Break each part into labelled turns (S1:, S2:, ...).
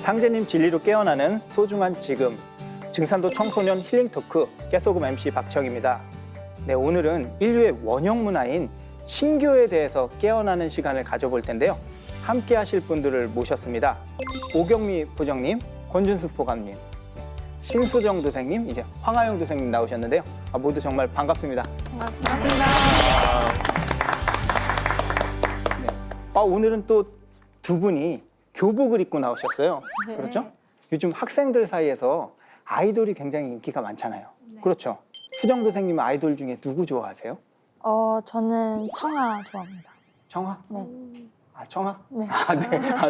S1: 상제님 진리로 깨어나는 소중한 지금, 증산도 청소년 힐링 토크 깨소금 MC 박지영입니다. 네, 오늘은 인류의 원형 문화인 신교에 대해서 깨어나는 시간을 가져볼 텐데요. 함께 하실 분들을 모셨습니다. 오경미 부장님, 권준수 포감님, 신수정 도생님, 이제 황하영 도생님 나오셨는데요. 모두 정말 반갑습니다.
S2: 반갑습니다.
S1: 네. 오늘은 또 두 분이 교복을 입고 나오셨어요.
S2: 네.
S1: 그렇죠? 요즘 학생들 사이에서 아이돌이 굉장히 인기가 많잖아요. 그렇죠? 수정 도생님은 아이돌 중에 누구 좋아하세요?
S2: 저는 청아 좋아합니다.
S1: 청아?
S2: 네.
S1: 청아?
S2: 네.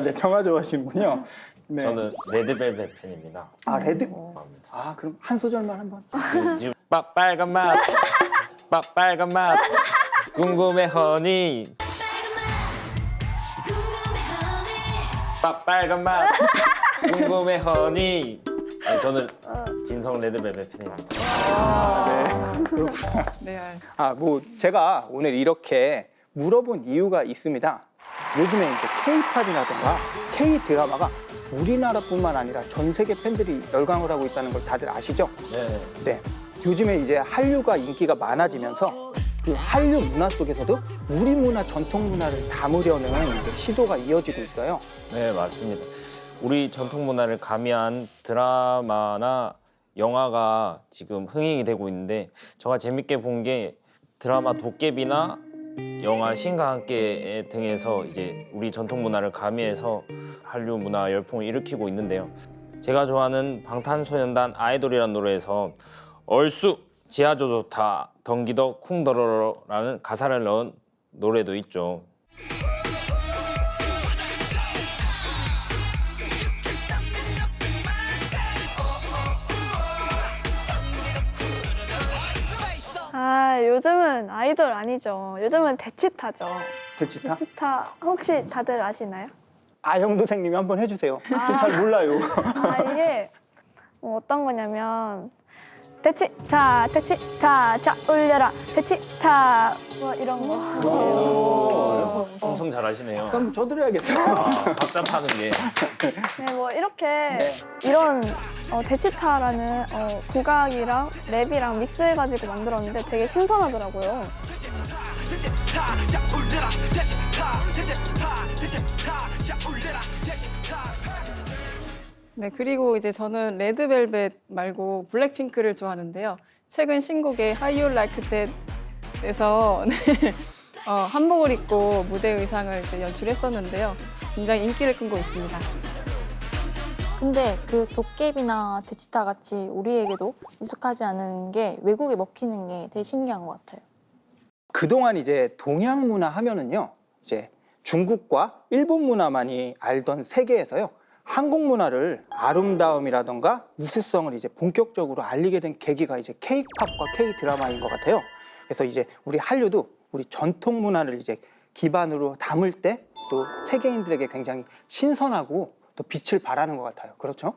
S1: 네, 청아 좋아하시는군요. 네.
S3: 저는 레드벨벳 팬입니다.
S1: 레드?
S3: 좋아합니다.
S1: 그럼 한 소절만 한번.
S3: 지금 빨간 맛, 빨간 맛, 궁금해 허니. 빨간 맛, 궁금해 허니. 네, 저는 진성 레드벨벳 팬입니다.
S1: 네, 그렇구나. 제가 오늘 이렇게 물어본 이유가 있습니다. 요즘에 이제 K-팝이라든가 K-드라마가 우리나라뿐만 아니라 전 세계 팬들이 열광을 하고 있다는 걸 다들 아시죠?
S3: 네.
S1: 네. 요즘에 이제 한류가 인기가 많아지면서 그 한류 문화 속에서도 우리 문화, 전통 문화를 담으려는 이제 시도가 이어지고 있어요.
S3: 네, 맞습니다. 우리 전통 문화를 가미한 드라마나 영화가 지금 흥행이 되고 있는데 제가 재밌게 본 게 드라마 도깨비나 영화 신과 함께 등에서 이제 우리 전통 문화를 가미해서 한류 문화 열풍을 일으키고 있는데요. 제가 좋아하는 방탄소년단 아이돌이라는 노래에서 얼쑤 지하조 좋다 덩기더 쿵더러러라는 가사를 넣은 노래도 있죠.
S2: 요즘은 아이돌 아니죠. 요즘은 대치타죠.
S1: 대치타?
S2: 대치타 혹시 다들 아시나요?
S1: 형도생님이 한번 해주세요. 저 잘 몰라요.
S2: 이게 어떤 거냐면 대치타, 대치타, 자 울려라, 대치타 뭐 이런 거.
S3: 엄청 잘하시네요.
S1: 한번 쳐드려야겠어요.
S3: 박자 타는 게.
S2: 네, 뭐 이렇게 이런 대치타라는 국악이랑 랩이랑 믹스해가지고 만들었는데 되게 신선하더라고요.
S4: 네, 그리고 이제 저는 레드벨벳 말고 블랙핑크를 좋아하는데요. 최근 신곡의 How You Like That에서 한복을 입고 무대 의상을 이제 연출했었는데요. 굉장히 인기를 끌고 있습니다.
S2: 근데 그 도깨비나 대치타 같이 우리에게도 익숙하지 않은 게 외국에 먹히는 게 되게 신기한 것 같아요.
S1: 그동안 이제 동양 문화 하면은요, 이제 중국과 일본 문화만이 알던 세계에서요, 한국 문화를 아름다움이라던가 우수성을 이제 본격적으로 알리게 된 계기가 이제 K-팝과 K-드라마인 것 같아요. 그래서 이제 우리 한류도 우리 전통 문화를 이제 기반으로 담을 때 또 세계인들에게 굉장히 신선하고 또 빛을 발하는 것 같아요. 그렇죠?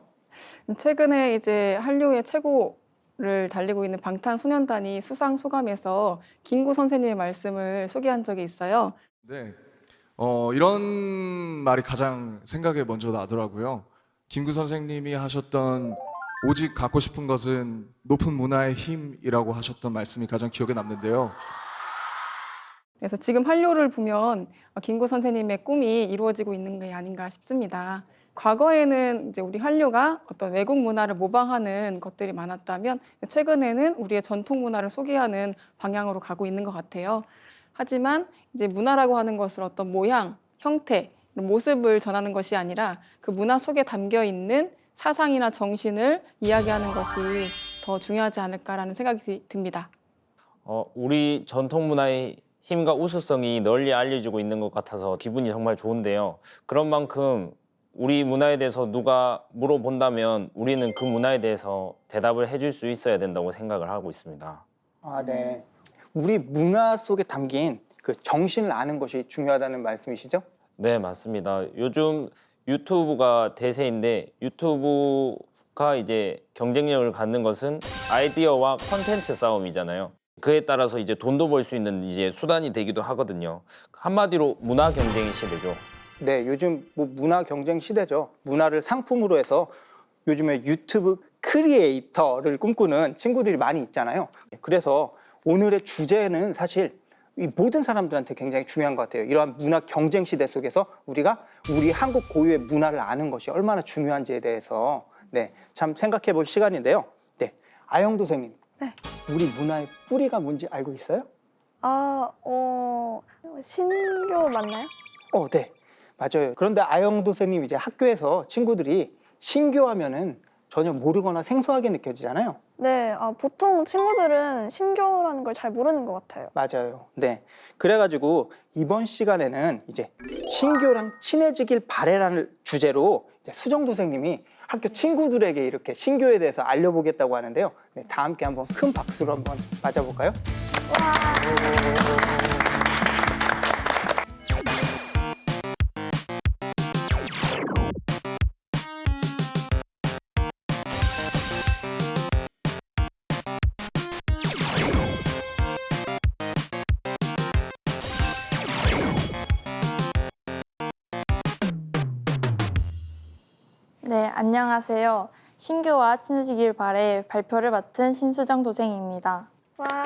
S4: 최근에 이제 한류의 최고를 달리고 있는 방탄소년단이 수상 소감에서 김구 선생님의 말씀을 소개한 적이 있어요.
S5: 네, 이런 말이 가장 생각에 먼저 나더라고요. 김구 선생님이 하셨던 오직 갖고 싶은 것은 높은 문화의 힘이라고 하셨던 말씀이 가장 기억에 남는데요.
S4: 그래서 지금 한류를 보면 김구 선생님의 꿈이 이루어지고 있는 게 아닌가 싶습니다. 과거에는 이제 우리 한류가 어떤 외국 문화를 모방하는 것들이 많았다면 최근에는 우리의 전통 문화를 소개하는 방향으로 가고 있는 것 같아요. 하지만 이제 문화라고 하는 것을 어떤 모양, 형태, 모습을 전하는 것이 아니라 그 문화 속에 담겨 있는 사상이나 정신을 이야기하는 것이 더 중요하지 않을까라는 생각이 듭니다.
S3: 우리 전통 문화의 힘과 우수성이 널리 알려지고 있는 것 같아서 기분이 정말 좋은데요. 그런 만큼 우리 문화에 대해서 누가 물어본다면 우리는 그 문화에 대해서 대답을 해줄 수 있어야 된다고 생각을 하고 있습니다.
S1: 네. 우리 문화 속에 담긴 그 정신을 아는 것이 중요하다는 말씀이시죠?
S3: 네, 맞습니다. 요즘 유튜브가 대세인데 유튜브가 이제 경쟁력을 갖는 것은 아이디어와 콘텐츠 싸움이잖아요. 그에 따라서 이제 돈도 벌 수 있는 이제 수단이 되기도 하거든요. 한마디로 문화 경쟁의 시대죠.
S1: 네, 요즘 뭐 문화 경쟁 시대죠. 문화를 상품으로 해서 요즘에 유튜브 크리에이터를 꿈꾸는 친구들이 많이 있잖아요. 그래서 오늘의 주제는 사실 이 모든 사람들한테 굉장히 중요한 것 같아요. 이러한 문화 경쟁 시대 속에서 우리가 우리 한국 고유의 문화를 아는 것이 얼마나 중요한지에 대해서 네, 참 생각해 볼 시간인데요. 네, 아영 도생님,
S6: 네.
S1: 우리 문화의 뿌리가 뭔지 알고 있어요?
S6: 신교 맞나요?
S1: 네, 맞아요. 그런데 아영 도생님 이제 학교에서 친구들이 신교하면은 전혀 모르거나 생소하게 느껴지잖아요.
S6: 네, 보통 친구들은 신교라는 걸 잘 모르는 것 같아요.
S1: 맞아요. 네. 그래가지고 이번 시간에는 이제 신교랑 친해지길 바래라는 주제로 이제 수정 도생님이 학교 친구들에게 이렇게 신교에 대해서 알려보겠다고 하는데요. 네, 다 함께 한번 큰 박수로 한번 맞아볼까요?
S2: 네, 안녕하세요. 신교와 친해지길 바래 발표를 맡은 신수정 도생입니다.
S6: 와,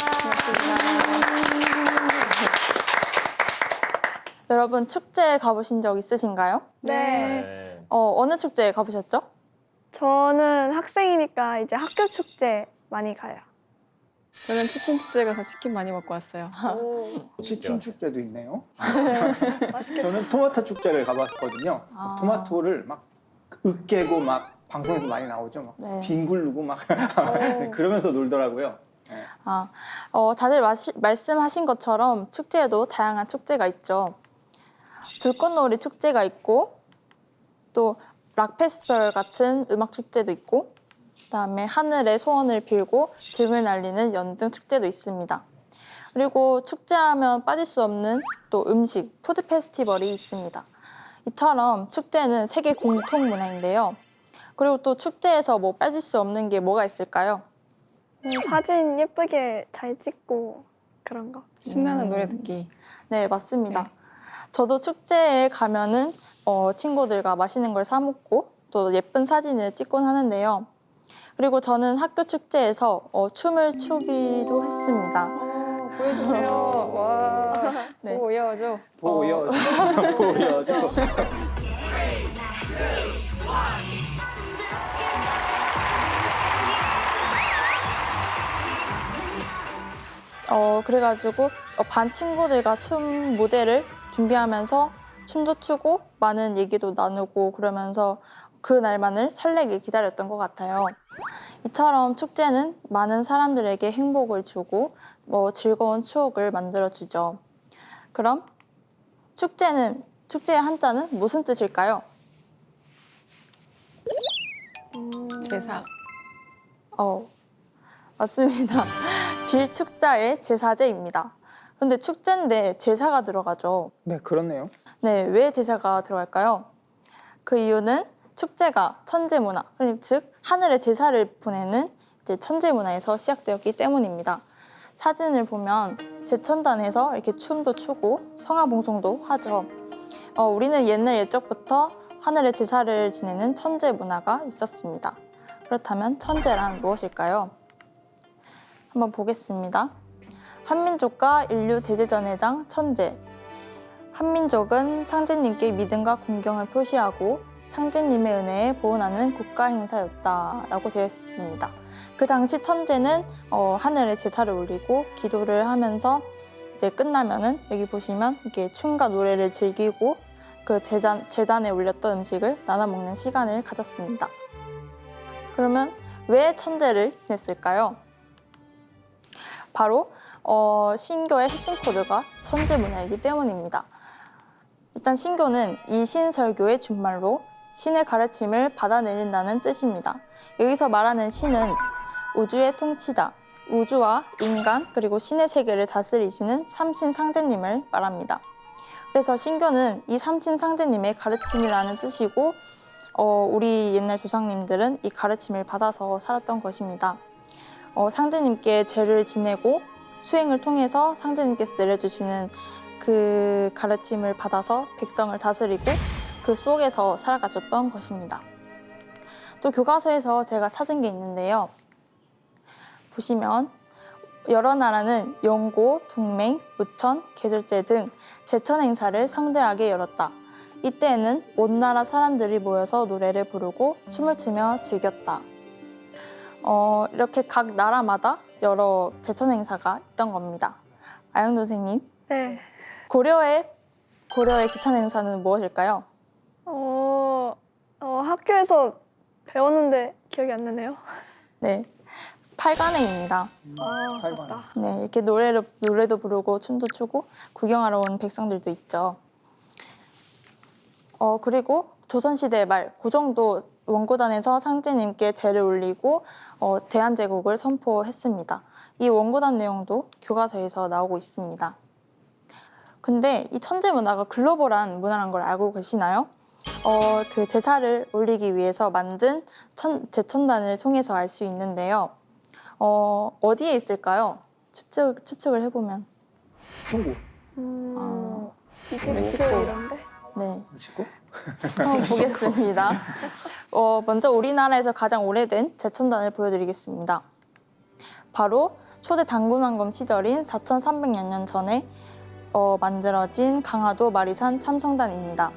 S2: 여러분 축제에 가보신 적 있으신가요?
S6: 네.
S2: 어느 축제에 가보셨죠?
S6: 저는 학생이니까 이제 학교 축제 많이 가요.
S4: 저는 치킨 축제 가서 치킨 많이 먹고 왔어요.
S1: 치킨 축제도 있네요.
S6: 맛있겠다.
S1: 저는 토마토 축제를 가봤거든요.
S2: 아.
S1: 토마토를 막 으깨고 막 방송에서 많이 나오죠. 막
S2: 네.
S1: 뒹굴르고 막 네, 그러면서 놀더라고요. 네.
S2: 다들 말씀하신 것처럼 축제에도 다양한 축제가 있죠. 불꽃놀이 축제가 있고 또 락 페스티벌 같은 음악 축제도 있고 그다음에 하늘에 소원을 빌고 등을 날리는 연등 축제도 있습니다. 그리고 축제하면 빠질 수 없는 또 음식, 푸드 페스티벌이 있습니다. 이처럼 축제는 세계 공통 문화인데요. 그리고 또 축제에서 뭐 빠질 수 없는 게 뭐가 있을까요?
S6: 사진 예쁘게 잘 찍고 그런 거.
S4: 신나는 노래 듣기.
S2: 네, 맞습니다. 저도 축제에 가면은 친구들과 맛있는 걸 사 먹고 또 예쁜 사진을 찍곤 하는데요. 그리고 저는 학교 축제에서 춤을 추기도 했습니다.
S4: 보여주세요. 와,
S2: 네.
S4: 보여줘.
S1: 보여줘. 보여줘.
S2: 그래가지고 반 친구들과 춤 무대를 준비하면서 춤도 추고 많은 얘기도 나누고 그러면서 그날만을 설레게 기다렸던 것 같아요. 이처럼 축제는 많은 사람들에게 행복을 주고 즐거운 추억을 만들어주죠. 그럼 축제의 한자는 무슨 뜻일까요?
S4: 제사.
S2: 맞습니다. 빌축자의 제사제입니다. 그런데 축제인데 제사가 들어가죠.
S1: 네, 그렇네요.
S2: 네, 왜 제사가 들어갈까요? 그 이유는 축제가 천재문화, 즉 하늘에 제사를 보내는 이제 천재문화에서 시작되었기 때문입니다. 사진을 보면 제천단에서 이렇게 춤도 추고 성화봉송도 하죠. 우리는 옛날 옛적부터 하늘에 제사를 지내는 천재 문화가 있었습니다. 그렇다면 천재란 무엇일까요? 한번 보겠습니다. 한민족과 인류 대제전회장 천재. 한민족은 상제님께 믿음과 공경을 표시하고 상제님의 은혜에 보은하는 국가 행사였다라고 되어 있습니다. 그 당시 천재는 하늘에 제사를 올리고 기도를 하면서 이제 끝나면은 여기 보시면 이렇게 춤과 노래를 즐기고 그 제단에 올렸던 음식을 나눠 먹는 시간을 가졌습니다. 그러면 왜 천재를 지냈을까요? 바로 신교의 핵심 코드가 천재 문화이기 때문입니다. 일단 신교는 이신설교의 준말로 신의 가르침을 받아내린다는 뜻입니다. 여기서 말하는 신은 우주의 통치자, 우주와 인간 그리고 신의 세계를 다스리시는 삼신상제님을 말합니다. 그래서 신교는 이 삼신상제님의 가르침이라는 뜻이고 우리 옛날 조상님들은 이 가르침을 받아서 살았던 것입니다. 상제님께 제를 지내고 수행을 통해서 상제님께서 내려주시는 그 가르침을 받아서 백성을 다스리고 그 속에서 살아가셨던 것입니다. 또 교과서에서 제가 찾은 게 있는데요. 보시면 여러 나라는 영고, 동맹, 무천, 계절제 등 제천 행사를 성대하게 열었다. 이때에는 온 나라 사람들이 모여서 노래를 부르고 춤을 추며 즐겼다. 이렇게 각 나라마다 여러 제천 행사가 있던 겁니다. 아영 선생님,
S6: 네.
S2: 고려의 제천 행사는 무엇일까요?
S6: 학교에서 배웠는데 기억이 안 나네요.
S2: 네, 팔관회입니다.
S6: 맞다.
S2: 네, 이렇게 노래도 부르고 춤도 추고 구경하러 온 백성들도 있죠. 그리고 조선시대 말 고종도 원고단에서 상제님께 제를 올리고 대한제국을 선포했습니다. 이 원고단 내용도 교과서에서 나오고 있습니다. 근데 이 천재 문화가 글로벌한 문화란 걸 알고 계시나요? 그 제사를 올리기 위해서 만든 제천단을 통해서 알 수 있는데요. 어디에 있을까요? 추측을 해보면.
S1: 중국.
S6: 이집트
S2: 멕시코.
S6: 이런데?
S2: 네,
S1: 멕시코?
S2: 한번 보겠습니다. 먼저 우리나라에서 가장 오래된 제천단을 보여드리겠습니다. 바로 초대 당군왕검 시절인 4,300여 년 전에 만들어진 강화도 마리산 참성단입니다.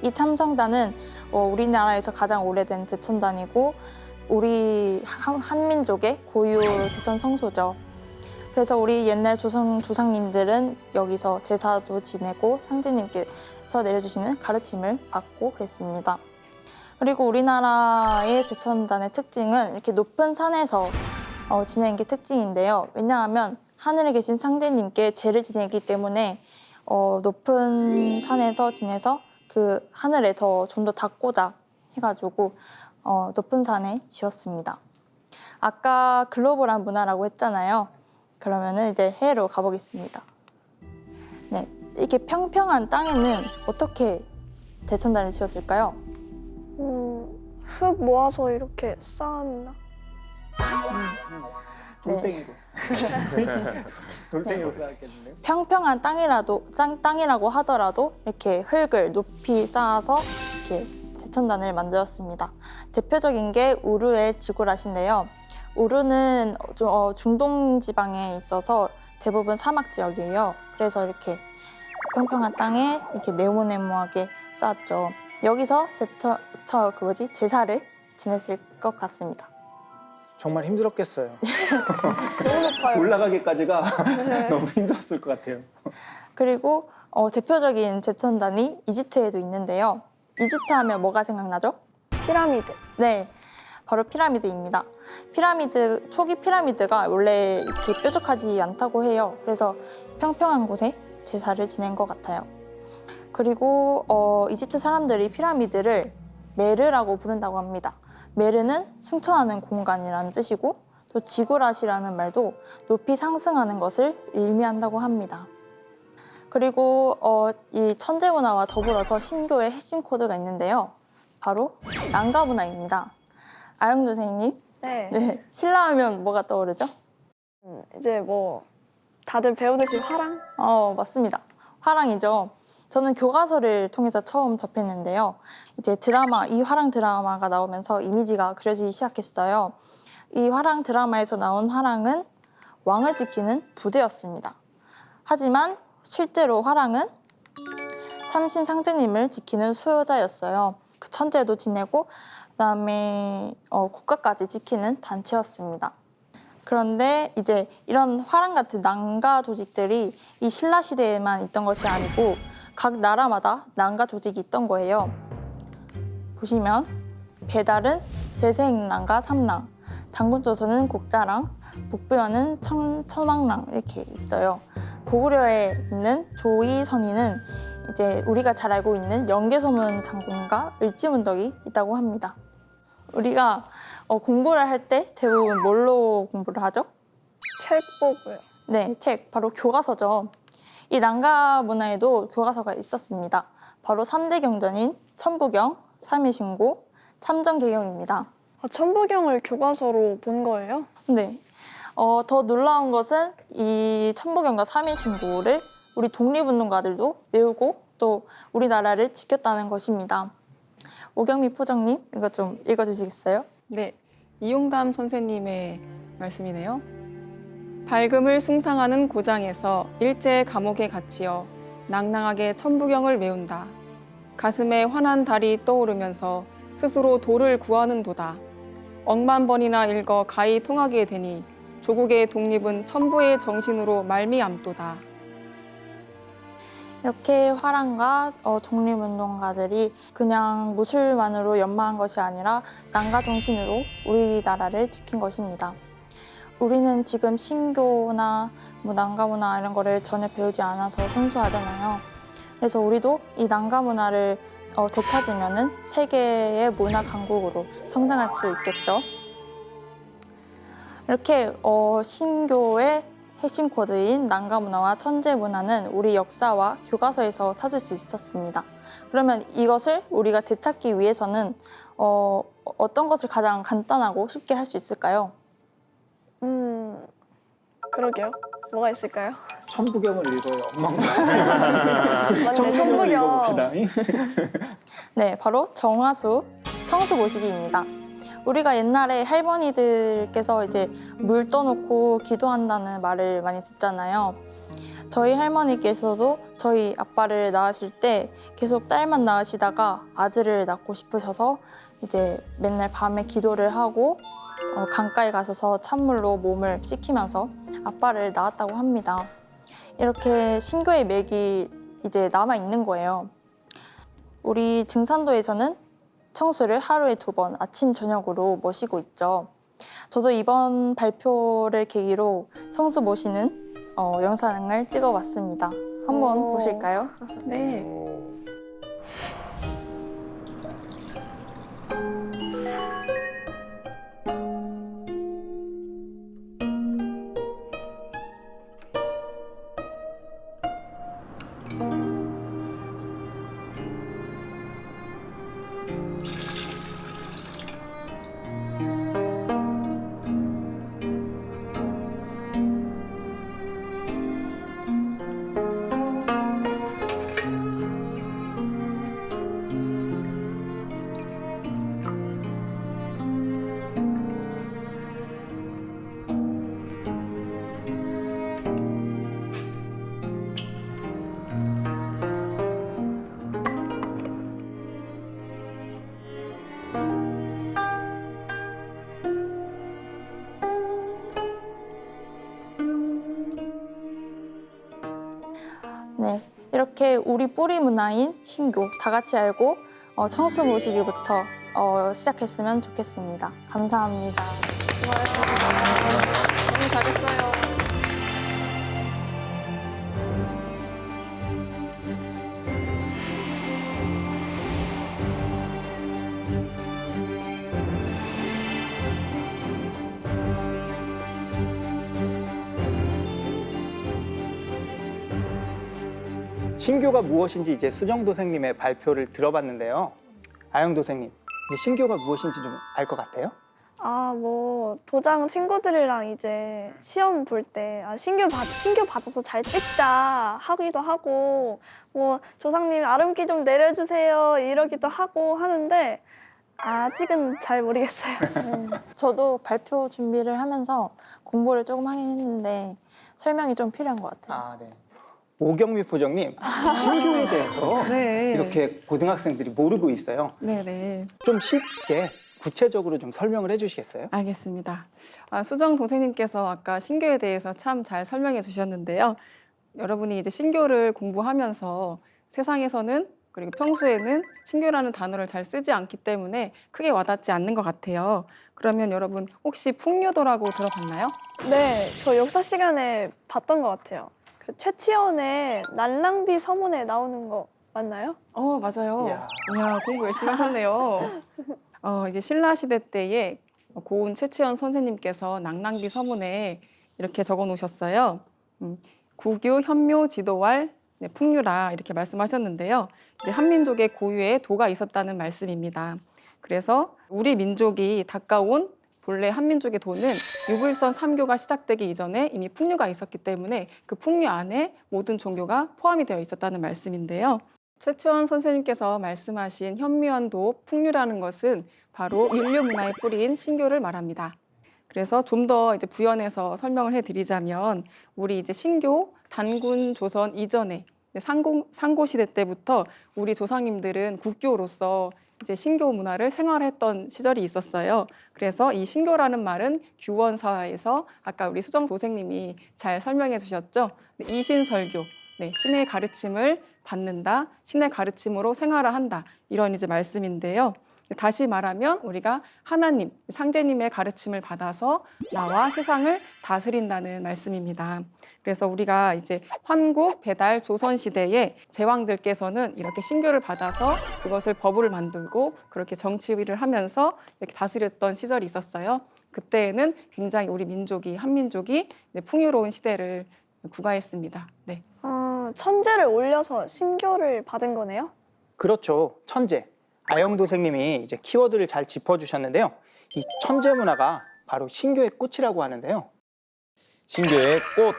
S2: 이 참성단은 우리나라에서 가장 오래된 제천단이고 우리 한민족의 고유 제천 성소죠. 그래서 우리 옛날 조상님들은 여기서 제사도 지내고 상제님께서 내려주시는 가르침을 받고 그랬습니다. 그리고 우리나라의 제천단의 특징은 이렇게 높은 산에서 지내는 게 특징인데요. 왜냐하면 하늘에 계신 상제님께 제를 지내기 때문에 높은 산에서 지내서 그 하늘에 좀 더 닿고자 해가지고 높은 산에 지었습니다. 아까 글로벌한 문화라고 했잖아요. 그러면은 이제 해외로 가보겠습니다. 네, 이렇게 평평한 땅에는 어떻게 제천단을 지었을까요?
S6: 흙 모아서 이렇게 쌓았나?
S1: 돌덩이로. 돌덩이로 쌓았겠는데요?
S2: 평평한 땅이라고 하더라도 이렇게 흙을 높이 쌓아서 이렇게 제천단을 만들었습니다. 대표적인 게 우르의 지구라시인데요. 우르는 중동 지방에 있어서 대부분 사막 지역이에요. 그래서 이렇게 평평한 땅에 이렇게 네모네모하게 쌓았죠. 여기서 제사를 지냈을 것 같습니다.
S1: 정말 힘들었겠어요.
S6: 너무 높아요.
S1: 올라가기까지가 너무 힘들었을 것 같아요.
S2: 그리고 대표적인 제천단이 이집트에도 있는데요. 이집트 하면 뭐가 생각나죠?
S6: 피라미드.
S2: 네, 바로 피라미드입니다. 초기 피라미드가 원래 이렇게 뾰족하지 않다고 해요. 그래서 평평한 곳에 제사를 지낸 것 같아요. 그리고 이집트 사람들이 피라미드를 메르라고 부른다고 합니다. 메르는 승천하는 공간이라는 뜻이고 또 지구라시라는 말도 높이 상승하는 것을 의미한다고 합니다. 그리고 이 천재 문화와 더불어서 신교의 핵심 코드가 있는데요. 바로 난가 문화입니다. 아영 선생님,
S6: 네.
S2: 네, 신라하면 뭐가 떠오르죠?
S6: 이제 뭐 다들 배우듯이 화랑?
S2: 맞습니다. 화랑이죠. 저는 교과서를 통해서 처음 접했는데요. 이제 이 화랑 드라마가 나오면서 이미지가 그려지기 시작했어요. 이 화랑 드라마에서 나온 화랑은 왕을 지키는 부대였습니다. 하지만 실제로 화랑은 삼신 상제님을 지키는 수호자였어요. 그 천재도 지내고 그다음에 국가까지 지키는 단체였습니다. 그런데 이제 이런 화랑 같은 난가 조직들이 이 신라 시대에만 있던 것이 아니고 각 나라마다 난가 조직이 있던 거예요. 보시면 배달은 제세행랑과 삼랑, 당군조선은 곡자랑, 북부여는 천왕랑 이렇게 있어요. 고구려에 있는 조이선인은 이제 우리가 잘 알고 있는 영계소문 장군과 을지문덕이 있다고 합니다. 우리가 공부를 할 때 대부분 뭘로 공부를 하죠?
S6: 책 보고요.
S2: 네, 책 바로 교과서죠. 이 난가 문화에도 교과서가 있었습니다. 바로 3대 경전인 천부경, 삼일신고, 참전개경입니다.
S6: 천부경을 교과서로 본 거예요?
S2: 네. 더 놀라운 것은 이 천부경과 삼일신고를 우리 독립운동가들도 외우고 또 우리나라를 지켰다는 것입니다. 오경미 포정님, 이거 좀 읽어주시겠어요?
S4: 네, 이용담 선생님의 말씀이네요. 밝음을 숭상하는 고장에서 일제의 감옥에 갇히어 낭낭하게 천부경을 외운다. 가슴에 환한 달이 떠오르면서 스스로 도를 구하는도다. 억만 번이나 읽어 가히 통하게 되니 조국의 독립은 천부의 정신으로 말미암도다.
S2: 이렇게 화랑과 독립운동가들이 그냥 무술만으로 연마한 것이 아니라 난가 정신으로 우리나라를 지킨 것입니다. 우리는 지금 신교나 난가 문화 이런 거를 전혀 배우지 않아서 생소하잖아요. 그래서 우리도 이 난가 문화를 되찾으면은 세계의 문화 강국으로 성장할 수 있겠죠. 이렇게 신교의 핵심 코드인 난가 문화와 천재 문화는 우리 역사와 교과서에서 찾을 수 있었습니다. 그러면 이것을 우리가 되찾기 위해서는 어떤 것을 가장 간단하고 쉽게 할 수 있을까요?
S6: 그러게요. 뭐가 있을까요?
S1: 천부경을 읽어요.
S6: 맞네,
S1: 천부경을
S6: 천부경.
S1: 읽어봅시다.
S2: 네, 바로 정화수 성수모시기입니다. 우리가 옛날에 할머니들께서 이제 물 떠놓고 기도한다는 말을 많이 듣잖아요. 저희 할머니께서도 저희 아빠를 낳으실 때 계속 딸만 낳으시다가 아들을 낳고 싶으셔서 이제 맨날 밤에 기도를 하고 강가에 가셔서 찬물로 몸을 씻기면서 아빠를 낳았다고 합니다. 이렇게 신교의 맥이 이제 남아 있는 거예요. 우리 증산도에서는 청수를 하루에 2번 아침 저녁으로 모시고 있죠. 저도 이번 발표를 계기로 청수 모시는 영상을 찍어봤습니다. 한번
S6: 오.
S2: 보실까요?
S4: 네.
S2: 네, 이렇게 우리 뿌리 문화인 신교 다 같이 알고 청수 모시기부터 시작했으면 좋겠습니다. 감사합니다.
S4: 너무 잘했어요.
S1: 신교가 무엇인지 이제 수정도 선생님의 발표를 들어봤는데요. 아영도 선생님, 이제 신교가 무엇인지 좀 알 것 같아요?
S6: 뭐 도장 친구들이랑 이제 시험 볼 때 신교 받아서 잘 찍자 하기도 하고 뭐 조상님 아름기 좀 내려주세요 이러기도 하고 하는데 아직은 잘 모르겠어요.
S2: 저도 발표 준비를 하면서 공부를 조금 하긴 했는데 설명이 좀 필요한 것 같아요.
S1: 아, 네. 오경미 포정님, 신교에 대해서
S4: 네.
S1: 이렇게 고등학생들이 모르고 있어요.
S4: 네네.
S1: 좀 쉽게 구체적으로 좀 설명을 해주시겠어요?
S4: 알겠습니다. 수정 동생님께서 아까 신교에 대해서 참 잘 설명해 주셨는데요. 여러분이 이제 신교를 공부하면서 세상에서는 그리고 평소에는 신교라는 단어를 잘 쓰지 않기 때문에 크게 와닿지 않는 것 같아요. 그러면 여러분 혹시 풍류도라고 들어봤나요?
S6: 네, 저 역사 시간에 봤던 것 같아요. 그 최치원의 난랑비 서문에 나오는 거 맞나요?
S4: 맞아요.
S1: 이야.
S4: 이야, 공부 열심히 하셨네요. 이제 신라 시대 때에 고운 최치원 선생님께서 낭랑비 서문에 이렇게 적어 놓으셨어요. 구규, 현묘, 지도왈, 풍류라 이렇게 말씀하셨는데요. 이제 한민족의 고유의 도가 있었다는 말씀입니다. 그래서 우리 민족이 닦아온 본래 한민족의 도는 유불선 3교가 시작되기 이전에 이미 풍류가 있었기 때문에 그 풍류 안에 모든 종교가 포함이 되어 있었다는 말씀인데요. 최채원 선생님께서 말씀하신 현미원도 풍류라는 것은 바로 인류 문화의 뿌리인 신교를 말합니다. 그래서 좀 더 이제 부연해서 설명을 해드리자면 우리 이제 신교 단군 조선 이전에 상고 시대 때부터 우리 조상님들은 국교로서 이제 신교 문화를 생활했던 시절이 있었어요. 그래서 이 신교라는 말은 규원사에서 아까 우리 수정 도생님이 잘 설명해 주셨죠. 이신설교, 신의 가르침을 받는다, 신의 가르침으로 생활을 한다 이런 이제 말씀인데요. 다시 말하면 우리가 하나님, 상제님의 가르침을 받아서 나와 세상을 다스린다는 말씀입니다. 그래서 우리가 이제 환국, 배달, 조선 시대에 제왕들께서는 이렇게 신교를 받아서 그것을 법을 만들고 그렇게 정치를 하면서 이렇게 다스렸던 시절이 있었어요. 그때에는 굉장히 우리 민족이, 한민족이 풍요로운 시대를 구가했습니다. 네.
S6: 천재를 올려서 신교를 받은 거네요?
S1: 그렇죠. 천재. 아영 도생님이 이제 키워드를 잘 짚어주셨는데요. 이 천재 문화가 바로 신교의 꽃이라고 하는데요.
S3: 신교의 꽃.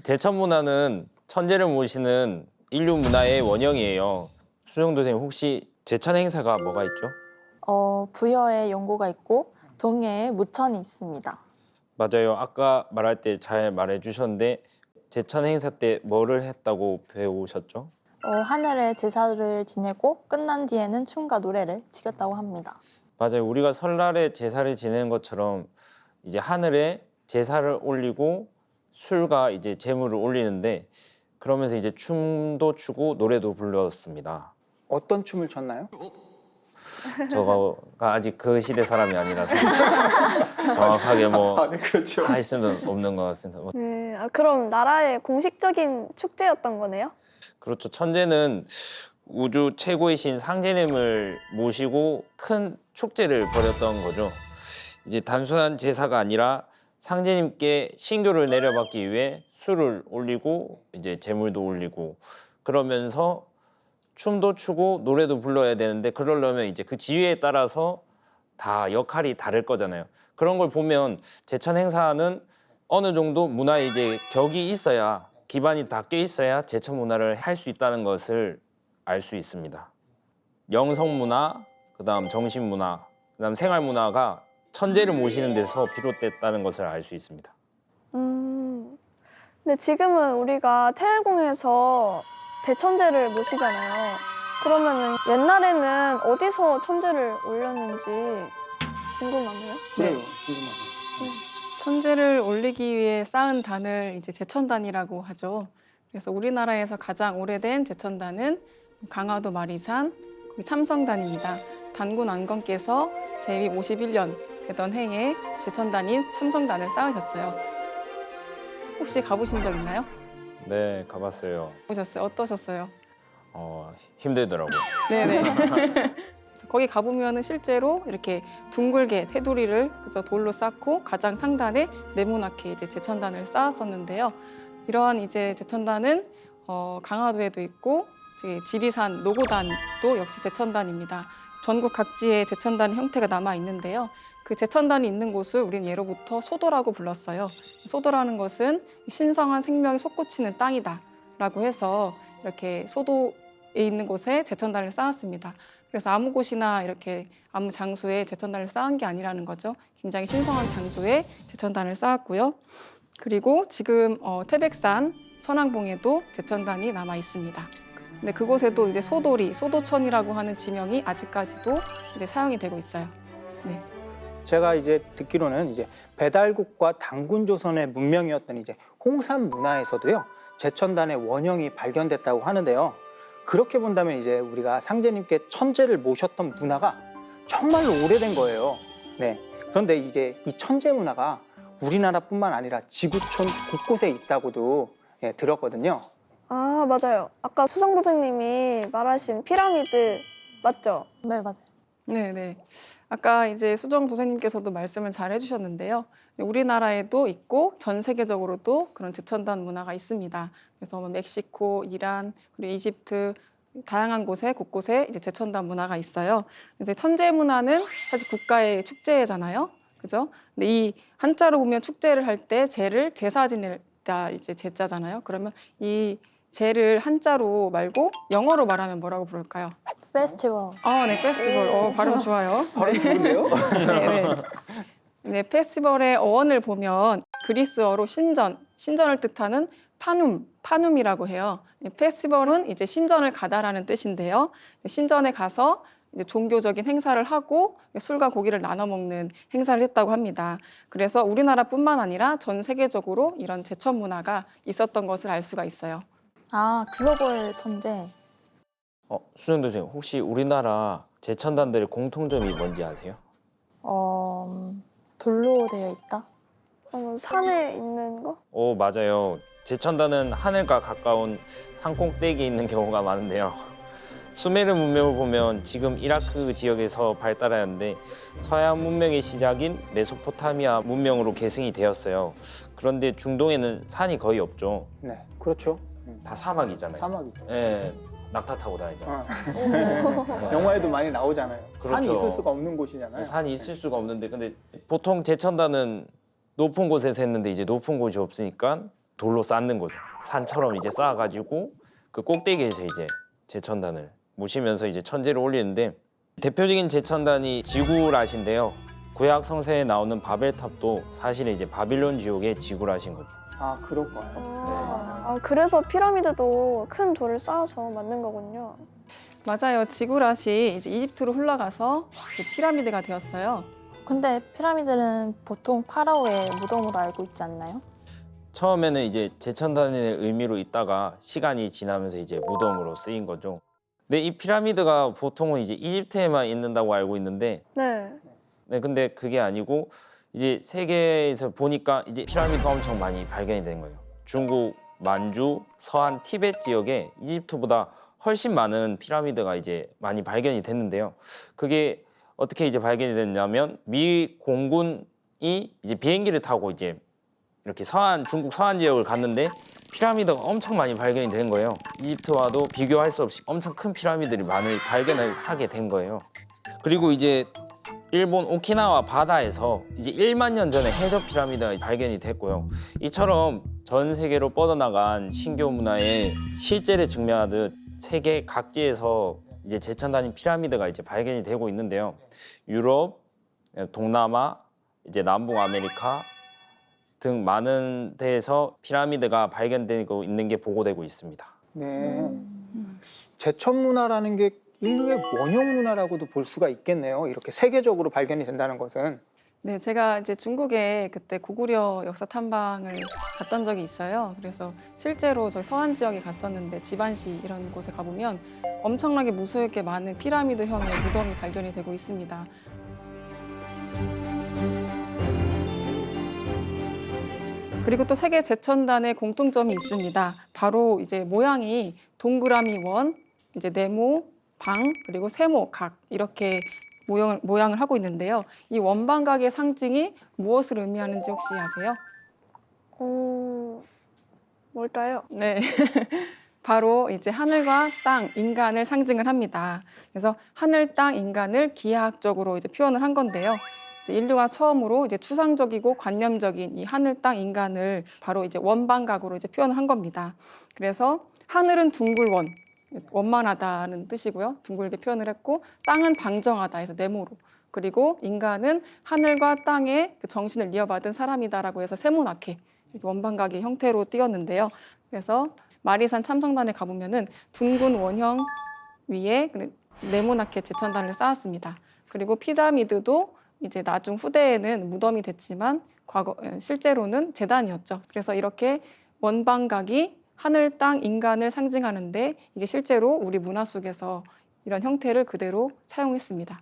S3: 제천 문화는 천재를 모시는 인류 문화의 원형이에요. 수정 도생님 혹시 제천 행사가 뭐가 있죠?
S2: 부여에 연고가 있고 동해에 무천이 있습니다.
S3: 맞아요. 아까 말할 때 잘 말해 주셨는데 제천 행사 때 뭐를 했다고 배우셨죠?
S2: 하늘에 제사를 지내고 끝난 뒤에는 춤과 노래를 지켰다고 합니다.
S3: 맞아요. 우리가 설날에 제사를 지내는 것처럼 이제 하늘에 제사를 올리고 술과 이제 제물을 올리는데 그러면서 이제 춤도 추고 노래도 불렀습니다.
S1: 어떤 춤을 췄나요?
S3: 저가 아직 그 시대 사람이 아니라서 정확하게 뭐
S1: 네, 그렇죠.
S3: 할 수는 없는 것 같습니다.
S6: 네, 그럼 나라의 공식적인 축제였던 거네요?
S3: 그렇죠. 천재는 우주 최고의 신 상제님을 모시고 큰 축제를 벌였던 거죠. 이제 단순한 제사가 아니라 상제님께 신교를 내려받기 위해 술을 올리고 이제 제물도 올리고 그러면서 춤도 추고 노래도 불러야 되는데 그러려면 이제 그 지위에 따라서 다 역할이 다를 거잖아요. 그런 걸 보면 제천 행사는 어느 정도 문화에 이제 격이 있어야 기반이 다 껴 있어야 제천 문화를 할 수 있다는 것을 알 수 있습니다. 영성 문화, 그다음 정신 문화, 그다음 생활 문화가 천재를 모시는 데서 비롯됐다는 것을 알 수 있습니다.
S6: 근데 지금은 우리가 태일궁에서 대천재를 모시잖아요. 그러면은 옛날에는 어디서 천재를 올렸는지 궁금하네요.
S1: 그래요. 궁금하네요.
S4: 천재를 올리기 위해 쌓은 단을 이제 제천단이라고 하죠. 그래서 우리나라에서 가장 오래된 제천단은 강화도 마리산 거기 참성단입니다. 단군 안건께서 제위 51년 되던 해에 제천단인 참성단을 쌓으셨어요. 혹시 가보신 적 있나요?
S3: 네, 가봤어요.
S4: 보셨어요? 어떠셨어요?
S3: 힘들더라고요.
S4: 네네. 그래서 거기 가보면은 실제로 이렇게 둥글게 테두리를 그저 돌로 쌓고 가장 상단에 네모나게 이제 제천단을 쌓았었는데요. 이러한 이제 제천단은 강화도에도 있고 저기 지리산 노고단도 역시 제천단입니다. 전국 각지에 제천단 형태가 남아 있는데요. 그 제천단이 있는 곳을 우리는 예로부터 소도라고 불렀어요. 소도라는 것은 신성한 생명이 솟구치는 땅이다라고 해서 이렇게 소도에 있는 곳에 제천단을 쌓았습니다. 그래서 아무 곳이나 이렇게 아무 장소에 제천단을 쌓은 게 아니라는 거죠. 굉장히 신성한 장소에 제천단을 쌓았고요. 그리고 지금 태백산 천왕봉에도 제천단이 남아 있습니다. 근데 그곳에도 이제 소도리, 소도천이라고 하는 지명이 아직까지도 이제 사용이 되고 있어요. 네.
S1: 제가 이제 듣기로는 이제 배달국과 단군 조선의 문명이었던 이제 홍산 문화에서도요 제천단의 원형이 발견됐다고 하는데요. 그렇게 본다면 이제 우리가 상제님께 천재를 모셨던 문화가 정말로 오래된 거예요. 네. 그런데 이제 이 천재 문화가 우리나라뿐만 아니라 지구촌 곳곳에 있다고도 들었거든요.
S6: 아, 맞아요. 아까 수성 도생님이 말하신 피라미드 맞죠?
S2: 네, 맞아요.
S4: 네네. 아까 이제 수정 도생님께서도 말씀을 잘 해주셨는데요. 우리나라에도 있고 전 세계적으로도 그런 제천단 문화가 있습니다. 그래서 뭐 멕시코, 이란, 그리고 이집트 다양한 곳에 곳곳에 이제 제천단 문화가 있어요. 이제 천재 문화는 사실 국가의 축제잖아요. 그죠? 근데 이 한자로 보면 축제를 할 때 제를 제사 지내다 이제 제자잖아요. 그러면 이 제를 한자로 말고 영어로 말하면 뭐라고 부를까요?
S2: 페스티벌.
S4: 네, 페스티벌. 발음 좋아요.
S1: 바로 좋은데요?
S4: 네. 네, 페스티벌의 어원을 보면 그리스어로 신전을 뜻하는 파눔이라고 해요. 페스티벌은 이제 신전을 가다라는 뜻인데요. 신전에 가서 이제 종교적인 행사를 하고 술과 고기를 나눠 먹는 행사를 했다고 합니다. 그래서 우리나라뿐만 아니라 전 세계적으로 이런 제천 문화가 있었던 것을 알 수가 있어요.
S2: 아, 글로벌 천재.
S3: 수정도 선생님 혹시 우리나라 제천단들의 공통점이 뭔지 아세요?
S2: 돌로 되어 있다.
S6: 산에 있는 거?
S3: 맞아요. 제천단은 하늘과 가까운 산 꼭대기에 있는 경우가 많은데요. 수메르 문명을 보면 지금 이라크 지역에서 발달하였는데 서양 문명의 시작인 메소포타미아 문명으로 계승이 되었어요. 그런데 중동에는 산이 거의 없죠.
S1: 네, 그렇죠.
S3: 다 사막이잖아요.
S1: 사막이죠.
S3: 예, 낙타 타고 다니잖아요.
S1: 영화에도 많이 나오잖아요. 산이
S3: 그렇죠.
S1: 있을 수가 없는 곳이잖아요.
S3: 산이 있을 수가 없는데 근데 보통 제천단은 높은 곳에서 했는데 이제 높은 곳이 없으니까 돌로 쌓는 거죠. 산처럼 이제 쌓아가지고 그 꼭대기에서 이제 제천단을 모시면서 이제 천재를 올리는데 대표적인 제천단이 지구라시인데요. 구약 성서에 나오는 바벨탑도 사실은 이제 바빌론 지옥의 지구라시인 거죠.
S1: 아, 그럴까요?
S6: 그래서 피라미드도 큰 돌을 쌓아서 만든 거군요.
S4: 맞아요. 지구라시 이제 이집트로 흘러가서 피라미드가 되었어요.
S2: 근데 피라미드는 보통 파라오의 무덤으로 알고 있지 않나요?
S3: 처음에는 이제 제천단의 의미로 있다가 시간이 지나면서 이제 무덤으로 쓰인 거죠. 근데 이 피라미드가 보통은 이제 이집트에만 있는다고 알고 있는데
S6: 네.
S3: 근데 그게 아니고 이제 세계에서 보니까 이제 피라미드가 엄청 많이 발견이 된 거예요. 중국, 만주, 서한, 티베트 지역에 이집트보다 훨씬 많은 피라미드가 이제 많이 발견이 됐는데요. 그게 어떻게 이제 발견이 됐냐면 미 공군이 이제 비행기를 타고 이제 이렇게 중국 서한 지역을 갔는데 피라미드가 엄청 많이 발견이 된 거예요. 이집트와도 비교할 수 없이 엄청 큰 피라미드를 많이 발견을 하게 된 거예요. 그리고 이제 일본 오키나와 바다에서 이제 1만 년 전에 해저 피라미드가 발견이 됐고요. 이처럼 전 세계로 뻗어나간 신교 문화의 실제를 증명하듯 세계 각지에서 이제 제천단위 피라미드가 이제 발견이 되고 있는데요. 유럽, 동남아, 이제 남북 아메리카 등 많은 데에서 피라미드가 발견되고 있는 게 보고되고 있습니다.
S1: 네. 제천 문화라는 게 인류의 원형 문화라고도 볼 수가 있겠네요. 이렇게 세계적으로 발견이 된다는 것은.
S4: 네, 제가 이제 중국에 그때 고구려 역사 탐방을 갔던 적이 있어요. 그래서 실제로 저희 서한 지역에 갔었는데 지반시 이런 곳에 가보면 엄청나게 무수하게 많은 피라미드형의 무덤이 발견이 되고 있습니다. 그리고 또 세계 제천단의 공통점이 있습니다. 바로 이제 모양이 동그라미 원, 이제 네모, 방, 그리고 세모, 각 이렇게 모양을 하고 있는데요. 이 원방각의 상징이 무엇을 의미하는지 혹시 아세요?
S6: 뭘까요?
S4: 네. 바로 이제 하늘과 땅, 인간을 상징을 합니다. 그래서 하늘, 땅, 인간을 기하학적으로 이제 표현을 한 건데요. 이제 인류가 처음으로 이제 추상적이고 관념적인 이 하늘, 땅, 인간을 바로 이제 원방각으로 이제 표현을 한 겁니다. 그래서 하늘은 둥글원, 원만하다는 뜻이고요. 둥글게 표현을 했고, 땅은 방정하다 해서 네모로, 그리고 인간은 하늘과 땅의 그 정신을 이어받은 사람이다라고 해서 세모나케, 원방각의 형태로 띄었는데요. 그래서 마리산 참성단에 가보면은 둥근 원형 위에 네모나케 제천단을 쌓았습니다. 그리고 피라미드도 이제 나중 후대에는 무덤이 됐지만 실제로는 제단이었죠. 그래서 이렇게 원방각이 하늘, 땅, 인간을 상징하는데 이게 실제로 우리 문화 속에서 이런 형태를 그대로 사용했습니다.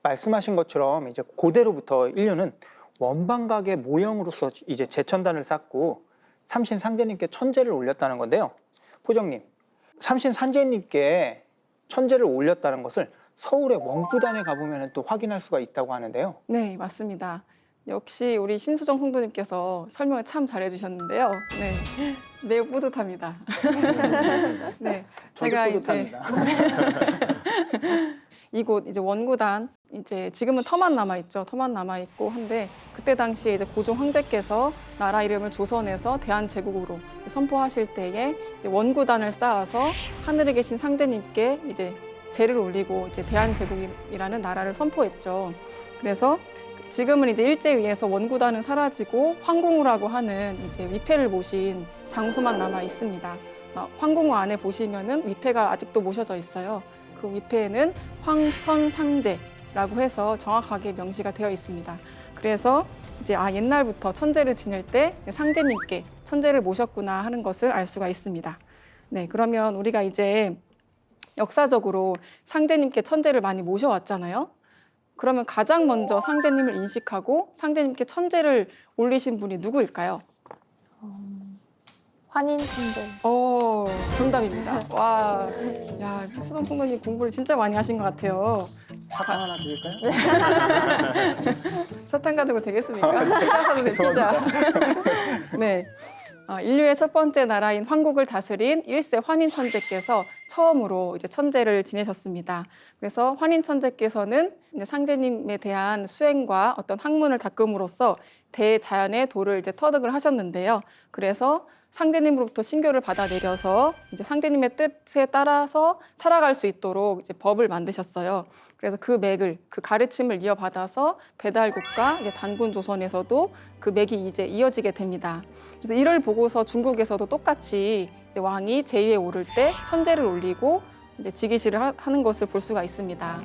S1: 말씀하신 것처럼 이제 고대로부터 인류는 원방각의 모형으로서 이제 제천단을 쌓고 삼신상제님께 천재를 올렸다는 건데요. 포정님, 삼신상제님께 천재를 올렸다는 것을 서울의 원구단에 가보면 또 확인할 수가 있다고 하는데요.
S4: 네, 맞습니다. 역시 우리 신수정 성도님께서 설명을 참 잘해주셨는데요. 네, 매우 뿌듯합니다. 네,
S1: 저도 뿌듯합니다.
S4: 이곳 이제 원구단 이제 지금은 터만 남아 있죠. 터만 남아 있고 한데 그때 당시에 이제 고종 황제께서 나라 이름을 조선에서 대한제국으로 선포하실 때에 이제 원구단을 쌓아서 하늘에 계신 상제님께 이제 제를 올리고 이제 대한제국이라는 나라를 선포했죠. 그래서 지금은 이제 일제 위에서 원구단은 사라지고 황궁우라고 하는 이제 위패를 모신 장소만 남아 있습니다. 황궁우 안에 보시면은 위패가 아직도 모셔져 있어요. 그 위패에는 황천상제라고 해서 정확하게 명시가 되어 있습니다. 그래서 이제 옛날부터 천제를 지낼 때 상제님께 천제를 모셨구나 하는 것을 알 수가 있습니다. 네, 그러면 우리가 이제 역사적으로 상제님께 천제를 많이 모셔왔잖아요. 그러면 가장 먼저 상제님을 인식하고 상제님께 천제를 올리신 분이 누구일까요?
S2: 환인 천재.
S4: 정답입니다. 와, 야, 수동 풍부님 공부를 진짜 많이 하신 것 같아요.
S1: 사탕 하나 드릴까요?
S4: 사탕 가지고 되겠습니까? 사탕 내 피자. 네. 인류의 첫 번째 나라인 황국을 다스린 1세 환인 천재께서 처음으로 이제 천재를 지내셨습니다. 그래서 환인 천재께서는 이제 상제님에 대한 수행과 어떤 학문을 닦음으로써 대자연의 도를 이제 터득을 하셨는데요. 그래서 상제님으로부터 신교를 받아내려서 이제 상제님의 뜻에 따라서 살아갈 수 있도록 이제 법을 만드셨어요. 그래서 그 맥을, 그 가르침을 이어받아서 배달국가 단군 조선에서도 그 맥이 이제 이어지게 됩니다. 그래서 이를 보고서 중국에서도 똑같이 이제 왕이 제위에 오를 때 천제를 올리고 이제 즉위식을 하는 것을 볼 수가 있습니다.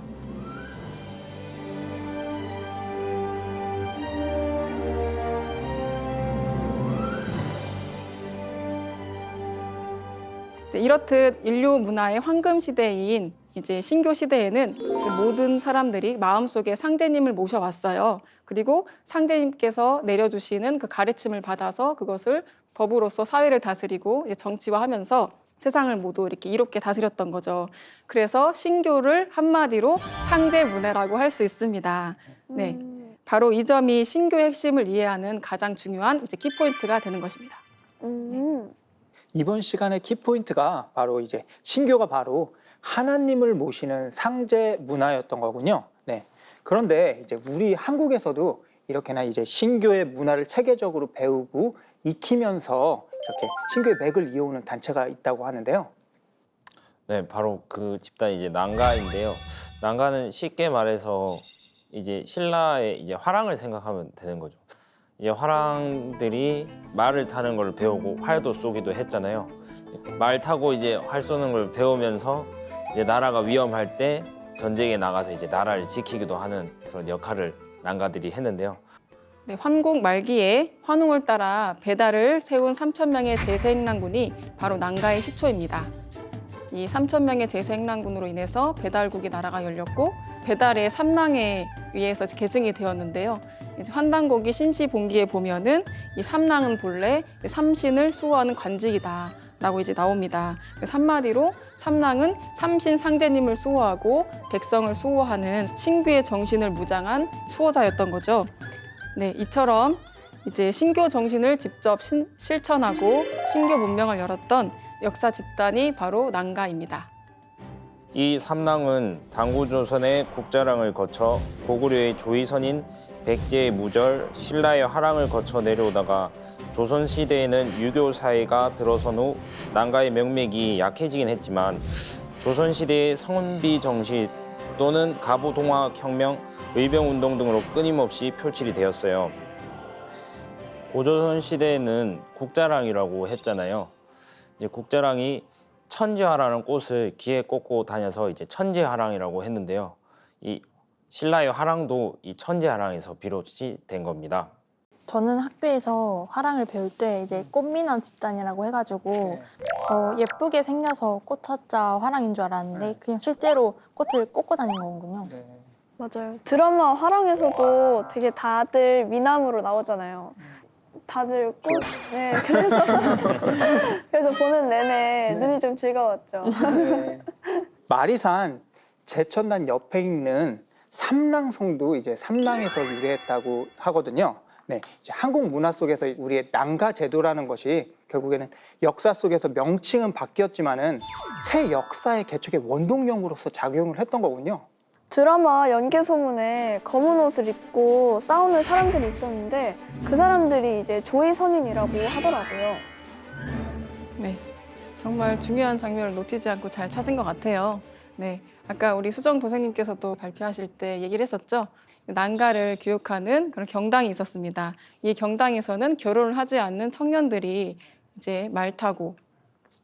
S4: 이렇듯 인류 문화의 황금 시대인 이제 신교 시대에는 모든 사람들이 마음속에 상제님을 모셔왔어요. 그리고 상제님께서 내려주시는 그 가르침을 받아서 그것을 법으로서 사회를 다스리고 이제 정치화하면서 세상을 모두 이렇게 이롭게 다스렸던 거죠. 그래서 신교를 한마디로 상제문화라고 할 수 있습니다. 네, 바로 이 점이 신교의 핵심을 이해하는 가장 중요한 이제 키포인트가 되는 것입니다.
S1: 이번 시간의 키포인트가 바로 이제 신교가 바로 하나님을 모시는 상제 문화였던 거군요. 네. 그런데 이제 우리 한국에서도 이렇게나 이제 신교의 문화를 체계적으로 배우고 익히면서 이렇게 신교의 맥을 이어오는 단체가 있다고 하는데요.
S3: 네, 바로 그 집단이 이제 난가인데요. 난가는 쉽게 말해서 이제 신라의 이제 화랑을 생각하면 되는 거죠. 이제 화랑들이 말을 타는 걸 배우고 활도 쏘기도 했잖아요. 말 타고 이제 활 쏘는 걸 배우면서 이제 나라가 위험할 때 전쟁에 나가서 이제 나라를 지키기도 하는 그런 역할을 난가들이 했는데요.
S4: 네, 환국 말기에 환웅을 따라 배달을 세운 3,000명의 제세행랑군이 바로 난가의 시초입니다. 이 3,000명의 제세행랑군으로 인해서 배달국이 나라가 열렸고 배달의 삼랑에 의해서 계승이 되었는데요. 이제 환단곡이 신시봉기에 보면은 이 삼랑은 본래 삼신을 수호하는 관직이다라고 이제 나옵니다. 그래서 한마디로 삼랑은 삼신 상제님을 수호하고 백성을 수호하는 신규의 정신을 무장한 수호자였던 거죠. 네, 이처럼 이제 신교 정신을 직접 실천하고 신교 문명을 열었던 역사 집단이 바로 난가입니다.
S3: 이 삼랑은 당구조선의 국자랑을 거쳐 고구려의 조의선인 백제의 무절, 신라의 화랑을 거쳐 내려오다가 조선시대에는 유교 사회가 들어선 후 난가의 명맥이 약해지긴 했지만 조선시대의 성비 정시 또는 가보동학 혁명, 의병운동 등으로 끊임없이 표출이 되었어요. 고조선 시대에는 국자랑이라고 했잖아요. 이제 국자랑이 천지화라는 꽃을 귀에 꽂고 다녀서 이제 천지화랑이라고 했는데요. 이 신라의 화랑도 이 천지화랑에서 비롯이 된 겁니다.
S2: 저는 학교에서 화랑을 배울 때 이제 꽃미남 집단이라고 해가지고 예쁘게 생겨서 꽃화자 화랑인 줄 알았는데 그냥 실제로 꽃을 꽂고 다니는 거군요.
S6: 맞아요. 드라마 화랑에서도 되게 다들 미남으로 나오잖아요. 다들 꽃, 네, 그래서 보는 내내 눈이 좀 즐거웠죠.
S1: 네. 마리산 제천단 옆에 있는 삼랑성도 이제 삼랑에서 유래했다고 하거든요. 네, 이제 한국 문화 속에서 우리의 난가 제도라는 것이 결국에는 역사 속에서 명칭은 바뀌었지만은 새 역사의 개척의 원동력으로서 작용을 했던 거군요.
S6: 드라마 연계 소문에 검은 옷을 입고 싸우는 사람들이 있었는데 그 사람들이 이제 조이선인이라고 하더라고요.
S4: 네, 정말 중요한 장면을 놓치지 않고 잘 찾은 것 같아요. 네, 아까 우리 수정 도생님께서도 발표하실 때 얘기를 했었죠. 난가를 교육하는 그런 경당이 있었습니다. 이 경당에서는 결혼을 하지 않는 청년들이 이제 말 타고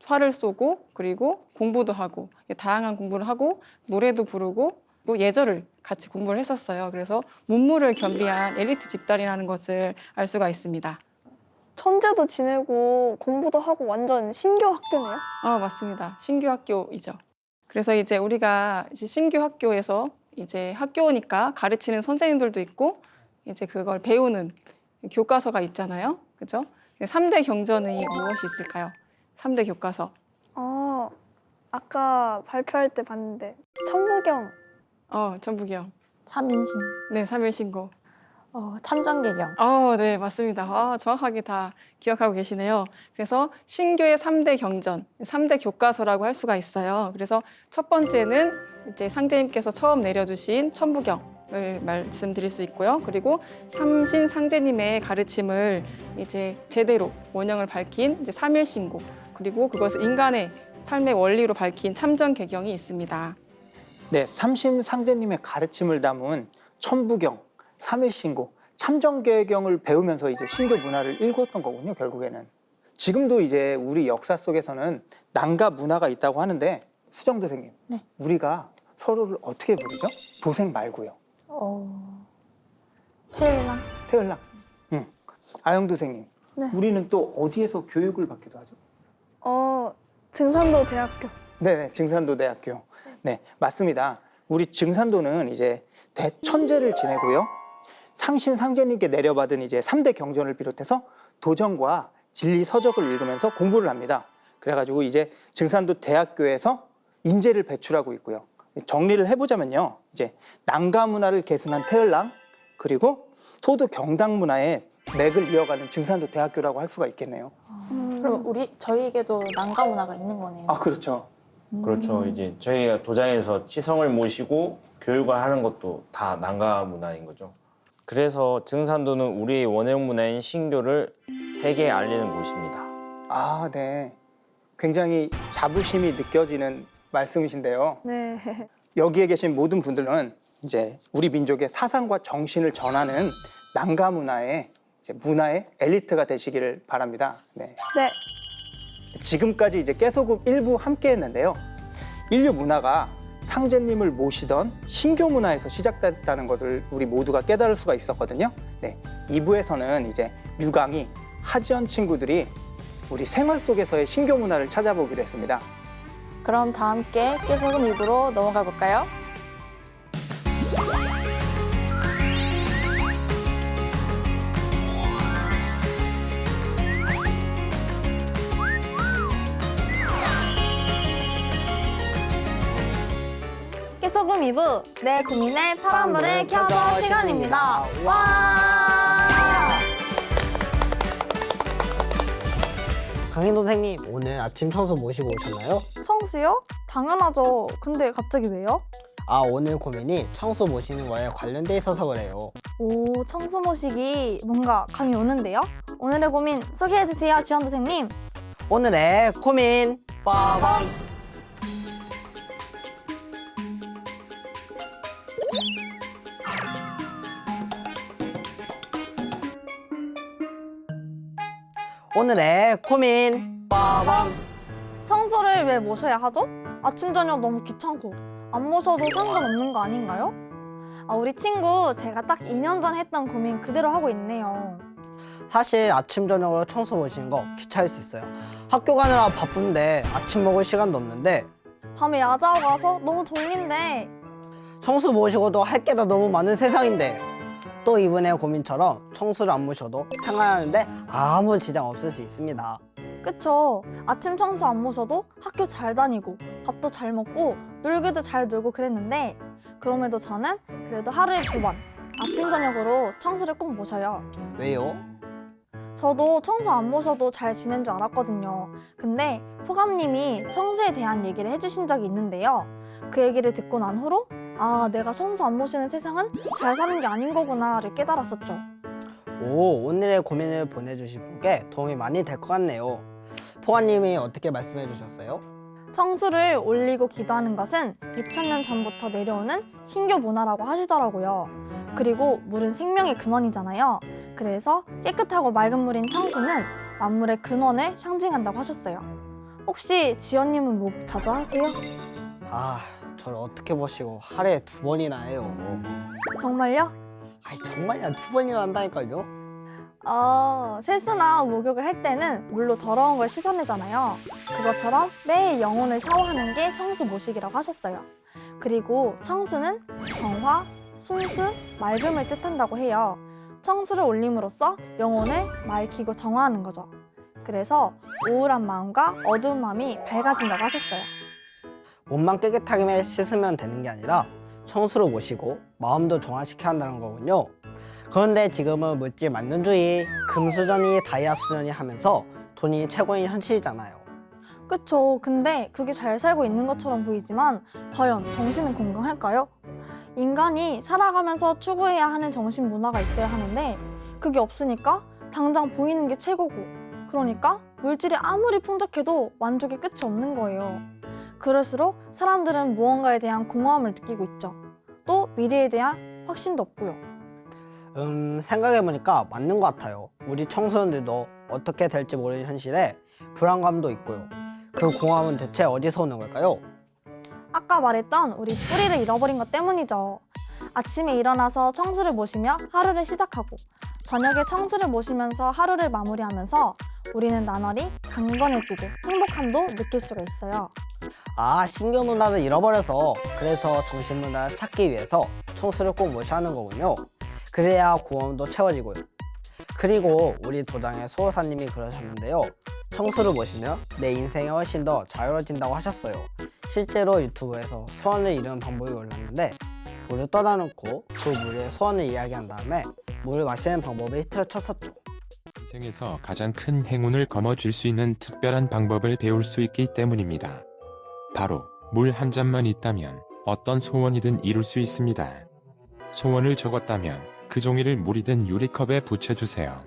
S4: 활을 쏘고 그리고 공부도 하고 다양한 공부를 하고 노래도 부르고 또 예절을 같이 공부를 했었어요. 그래서 문무를 겸비한 엘리트 집단이라는 것을 알 수가 있습니다.
S6: 천재도 지내고 공부도 하고 완전 신교 학교네요.
S4: 맞습니다. 신규 학교이죠. 그래서 이제 우리가 이제 신규 학교에서 이제 학교니까 가르치는 선생님들도 있고 이제 그걸 배우는 교과서가 있잖아요. 그죠? 3대 경전이 무엇이 있을까요? 3대 교과서.
S6: 아까 발표할 때 봤는데 천부경.
S4: 천부경.
S2: 3인신,
S4: 네, 3일신고.
S2: 참전개경.
S4: 네, 맞습니다. 정확하게 다 기억하고 계시네요. 그래서 신교의 3대 경전, 3대 교과서라고 할 수가 있어요. 그래서 첫 번째는 이제 상제님께서 처음 내려주신 천부경을 말씀드릴 수 있고요. 그리고 삼신 상제님의 가르침을 이제 제대로 원형을 밝힌 이제 3일신고, 그리고 그것을 인간의 삶의 원리로 밝힌 참전개경이 있습니다.
S1: 네, 삼심 상제님의 가르침을 담은 천부경, 삼일신고, 참전개경을 배우면서 이제 신교 문화를 읽었던 거군요, 결국에는. 지금도 이제 우리 역사 속에서는 난가 문화가 있다고 하는데 수정 도생님,
S2: 네.
S1: 우리가 서로를 어떻게 부르죠? 도생 말고요.
S2: 태을랑.
S1: 태을랑. 아영 도생님,
S6: 네.
S1: 우리는 또 어디에서 교육을 받기도 하죠?
S6: 증산도 대학교.
S1: 네, 증산도 대학교. 네, 맞습니다. 우리 증산도는 이제 대천재를 지내고요. 상신 상제님께 내려받은 이제 3대 경전을 비롯해서 도전과 진리 서적을 읽으면서 공부를 합니다. 그래가지고 이제 증산도 대학교에서 인재를 배출하고 있고요. 정리를 해보자면요, 이제 난가 문화를 계승한 태을랑, 그리고 소도 경당 문화의 맥을 이어가는 증산도 대학교라고 할 수가 있겠네요.
S2: 그럼 저희에게도 난가 문화가 있는 거네요.
S1: 아, 그렇죠.
S3: 그렇죠. 이제 저희가 도장에서 치성을 모시고 교육을 하는 것도 다 난가 문화인 거죠. 그래서 증산도는 우리의 원형 문화인 신교를 세계에 알리는 곳입니다.
S1: 아, 네. 굉장히 자부심이 느껴지는 말씀이신데요.
S6: 네.
S1: 여기에 계신 모든 분들은 이제 우리 민족의 사상과 정신을 전하는 난가 문화의 엘리트가 되시기를 바랍니다. 네.
S6: 네.
S1: 지금까지 이제 깨소금 일부 함께 했는데요. 인류 문화가 상제님을 모시던 신교 문화에서 시작됐다는 것을 우리 모두가 깨달을 수가 있었거든요. 네. 2부에서는 이제 유강이, 하지연 친구들이 우리 생활 속에서의 신교 문화를 찾아보기로 했습니다.
S2: 그럼 다 함께 깨소금 입으로 넘어가 볼까요? 깨소금 2부, 내 고민에 파란불을 켜줘 시간입니다. 와!
S7: 강인 선생님, 오늘 아침 청소 모시고 오셨나요?
S6: 청수요? 당연하죠. 근데 갑자기 왜요?
S7: 오늘 고민이 청소 모시는 거에 관련돼 있어서 그래요.
S8: 오, 청소 모시기 뭔가 감이 오는데요? 오늘의 고민 소개해주세요, 지원 선생님.
S7: 오늘의 고민 빠밤! 오늘의 고민 빠밤!
S8: 청소를 왜 모셔야 하죠? 아침 저녁 너무 귀찮고 안 모셔도 상관없는 거 아닌가요? 우리 친구 제가 딱 2년 전 했던 고민 그대로 하고 있네요.
S7: 사실 아침 저녁으로 청소 모시는 거 귀찮을 수 있어요. 학교 가느라 바쁜데 아침 먹을 시간도 없는데
S8: 밤에 야자하고 가서 너무 졸린데
S7: 청소 모시고도 할 게 다 너무 많은 세상인데 또 이분의 고민처럼 청소를 안 모셔도 생활하는데 아무 지장 없을 수 있습니다.
S8: 그쵸? 아침 청소 안 모셔도 학교 잘 다니고 밥도 잘 먹고 놀기도 잘 놀고 그랬는데 그럼에도 저는 그래도 하루에 2번 아침 저녁으로 청소를 꼭 모셔요.
S7: 왜요?
S8: 저도 청소 안 모셔도 잘 지낸 줄 알았거든요. 근데 포감님이 청소에 대한 얘기를 해주신 적이 있는데요. 그 얘기를 듣고 난 후로 아, 내가 청소 안 모시는 세상은 잘 사는 게 아닌 거구나를 깨달았었죠.
S7: 오, 오늘의 고민을 보내주신 분께 도움이 많이 될 것 같네요. 포가님이 어떻게 말씀해 주셨어요?
S8: 청수를 올리고 기도하는 것은 6,000년 전부터 내려오는 신교 문화라고 하시더라고요. 그리고 물은 생명의 근원이잖아요. 그래서 깨끗하고 맑은 물인 청수는 만물의 근원을 상징한다고 하셨어요. 혹시 지연님은 뭐 자주 하세요?
S7: 아, 저를 어떻게 보시고 하루에 2번이나 해요.
S8: 정말요?
S7: 아니, 정말요? 2번이나 한다니까요?
S8: 세수나 목욕을 할 때는 물로 더러운 걸 씻어내잖아요. 그것처럼 매일 영혼을 샤워하는 게 청수 모시기라고 하셨어요. 그리고 청수는 정화, 순수, 맑음을 뜻한다고 해요. 청수를 올림으로써 영혼을 맑히고 정화하는 거죠. 그래서 우울한 마음과 어두운 마음이 밝아진다고 하셨어요.
S7: 몸만 깨끗하게 씻으면 되는 게 아니라 청수로 모시고 마음도 정화시켜야 한다는 거군요. 그런데 지금은 물질 만능주의, 금수저니 다이아수저니 하면서 돈이 최고인 현실이잖아요.
S8: 그쵸. 근데 그게 잘 살고 있는 것처럼 보이지만 과연 정신은 건강할까요? 인간이 살아가면서 추구해야 하는 정신 문화가 있어야 하는데 그게 없으니까 당장 보이는 게 최고고, 그러니까 물질이 아무리 풍족해도 만족의 끝이 없는 거예요. 그럴수록 사람들은 무언가에 대한 공허함을 느끼고 있죠. 또 미래에 대한 확신도 없고요.
S7: 생각해보니까 맞는 것 같아요. 우리 청소년들도 어떻게 될지 모르는 현실에 불안감도 있고요. 그 공허함은 대체 어디서 오는 걸까요?
S8: 아까 말했던 우리 뿌리를 잃어버린 것 때문이죠. 아침에 일어나서 청수를 모시며 하루를 시작하고 저녁에 청수를 모시면서 하루를 마무리하면서 우리는 나날이 강건해지고 행복함도 느낄 수가 있어요.
S7: 아, 신규 문화를 잃어버려서 그래서 정신 문화를 찾기 위해서 청수를 꼭 모셔야 하는 거군요. 그래야 구원도 채워지고요. 그리고 우리 도장의 소호사님이 그러셨는데요. 청수를 모시면 내 인생이 훨씬 더 자유로워진다고 하셨어요. 실제로 유튜브에서 소원을 이루는 방법이 올랐는데 물을 떠다놓고 그 물에 소원을 이야기한 다음에 물을 마시는 방법을 히트를 쳤었죠.
S9: 인생에서 가장 큰 행운을 거머쥘 수 있는 특별한 방법을 배울 수 있기 때문입니다. 바로 물 한 잔만 있다면 어떤 소원이든 이룰 수 있습니다. 소원을 적었다면 그 종이를 물이 든 유리컵에 붙여주세요.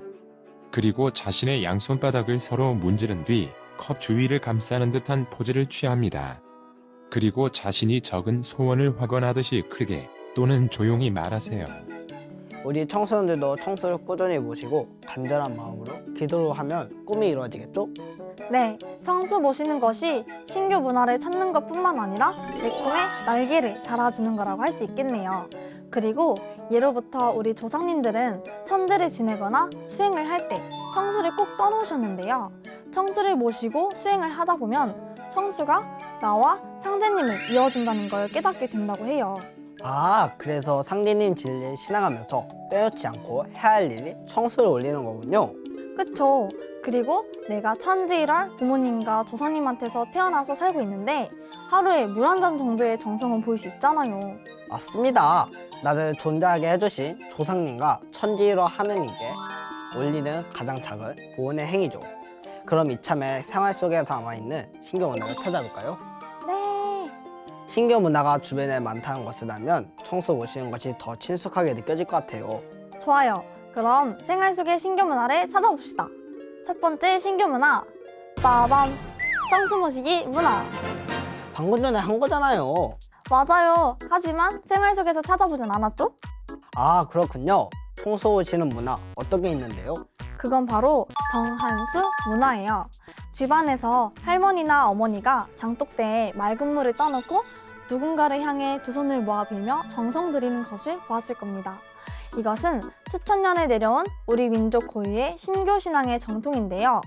S9: 그리고 자신의 양손바닥을 서로 문지른 뒤 컵 주위를 감싸는 듯한 포즈를 취합니다. 그리고 자신이 적은 소원을 확언하듯이 크게 또는 조용히 말하세요.
S7: 우리 청소년들도 청수를 꾸준히 모시고 간절한 마음으로 기도를 하면 꿈이 이루어지겠죠?
S8: 네, 청수 모시는 것이 신규 문화를 찾는 것뿐만 아니라 내 꿈에 날개를 달아주는 거라고 할 수 있겠네요. 그리고 예로부터 우리 조상님들은 천재를 지내거나 수행을 할 때 청수를 꼭 떠놓으셨는데요. 청수를 모시고 수행을 하다 보면 청수가 나와 상제님을 이어준다는 걸 깨닫게 된다고 해요.
S7: 아, 그래서 상대님 진리를 신앙하면서 빼놓지 않고 해야 할 일이 청수를 올리는 거군요.
S8: 그쵸? 그리고 내가 천지일할 부모님과 조상님한테서 태어나서 살고 있는데 하루에 물 한 잔 정도의 정성은 보일 수 있잖아요.
S7: 맞습니다. 나를 존재하게 해주신 조상님과 천지일호 하느님께 올리는 가장 작은 보온의 행위죠. 그럼 이참에 생활 속에 담아있는 신규 문화를 찾아볼까요?
S8: 네.
S7: 신규 문화가 주변에 많다는 것을 알면 청소 모시는 것이 더 친숙하게 느껴질 것 같아요.
S8: 좋아요. 그럼 생활 속의 신규 문화를 찾아봅시다. 첫 번째 신규 문화. 빠밤. 청수 모시기 문화.
S7: 방금 전에 한 거잖아요.
S8: 맞아요. 하지만 생활 속에서 찾아보진 않았죠?
S7: 아, 그렇군요. 청소 오시는 문화 어떤 게 있는데요?
S8: 그건 바로 정한수 문화예요. 집안에서 할머니나 어머니가 장독대에 맑은 물을 떠놓고 누군가를 향해 두 손을 모아 빌며 정성 들이는 것을 보았을 겁니다. 이것은 수천 년에 내려온 우리 민족 고유의 신교 신앙의 정통인데요.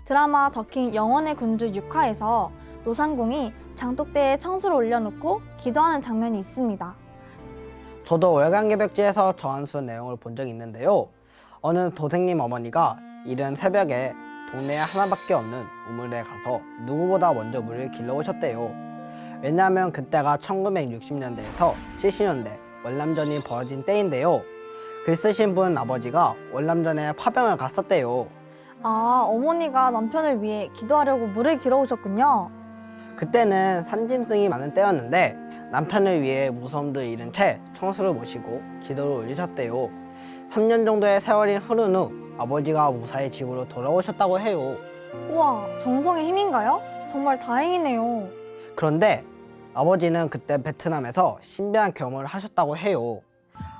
S8: 드라마 더킹 영혼의 군주 6화에서 노상궁이 장독대에 청수를 올려놓고 기도하는 장면이 있습니다.
S7: 저도 월간개벽지에서 저한수 내용을 본 적이 있는데요. 어느 도생님 어머니가 이른 새벽에 동네에 하나밖에 없는 우물에 가서 누구보다 먼저 물을 길러오셨대요. 왜냐하면 그때가 1960년대에서 70년대 월남전이 벌어진 때인데요. 글 쓰신 분 아버지가 월남전에 파병을 갔었대요.
S8: 아, 어머니가 남편을 위해 기도하려고 물을 길어오셨군요.
S7: 그때는 산짐승이 많은 때였는데 남편을 위해 무서움도 잃은 채 청수를 모시고 기도를 올리셨대요. 3년 정도의 세월이 흐른 후 아버지가 무사히 집으로 돌아오셨다고 해요.
S8: 우와, 정성의 힘인가요? 정말 다행이네요.
S7: 그런데 아버지는 그때 베트남에서 신비한 경험을 하셨다고 해요.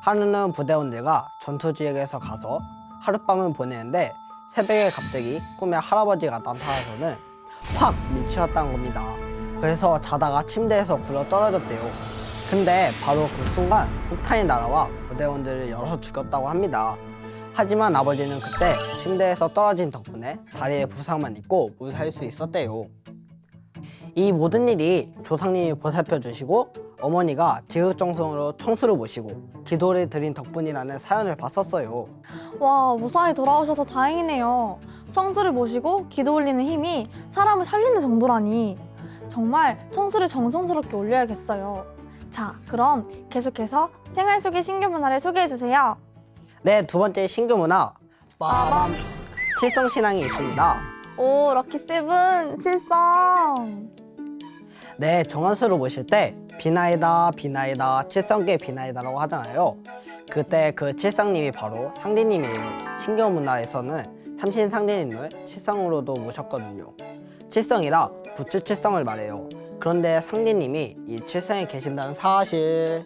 S7: 하루는 부대원들과 전투 지역에서 가서 하룻밤을 보내는데 새벽에 갑자기 꿈에 할아버지가 나타나서는 확 미치셨다는 겁니다. 그래서 자다가 침대에서 굴러 떨어졌대요. 근데 바로 그 순간 폭탄이 날아와 부대원들을 열어 죽였다고 합니다. 하지만 아버지는 그때 침대에서 떨어진 덕분에 다리에 부상만 입고 무사할 수 있었대요. 이 모든 일이 조상님이 보살펴 주시고 어머니가 지극정성으로 청수를 모시고 기도를 드린 덕분이라는 사연을 봤었어요.
S8: 와, 무사히 돌아오셔서 다행이네요. 청수를 모시고 기도 올리는 힘이 사람을 살리는 정도라니. 정말 청수를 정성스럽게 올려야겠어요. 자, 그럼 계속해서 생활 속의 신규 문화를 소개해 주세요.
S7: 네, 두 번째 신규 문화 빠밤 칠성신앙이 있습니다.
S8: 오, 럭키세븐 칠성.
S7: 네, 정한수를 모실 때 비나이다 비나이다 칠성계 비나이다라고 하잖아요. 그때 그 칠성님이 바로 상대님이에요. 신규 문화에서는 삼신 상대님을 칠성으로도 모셨거든요. 칠성이라 부처 칠성을 말해요. 그런데 상대님이 이 칠성에 계신다는 사실.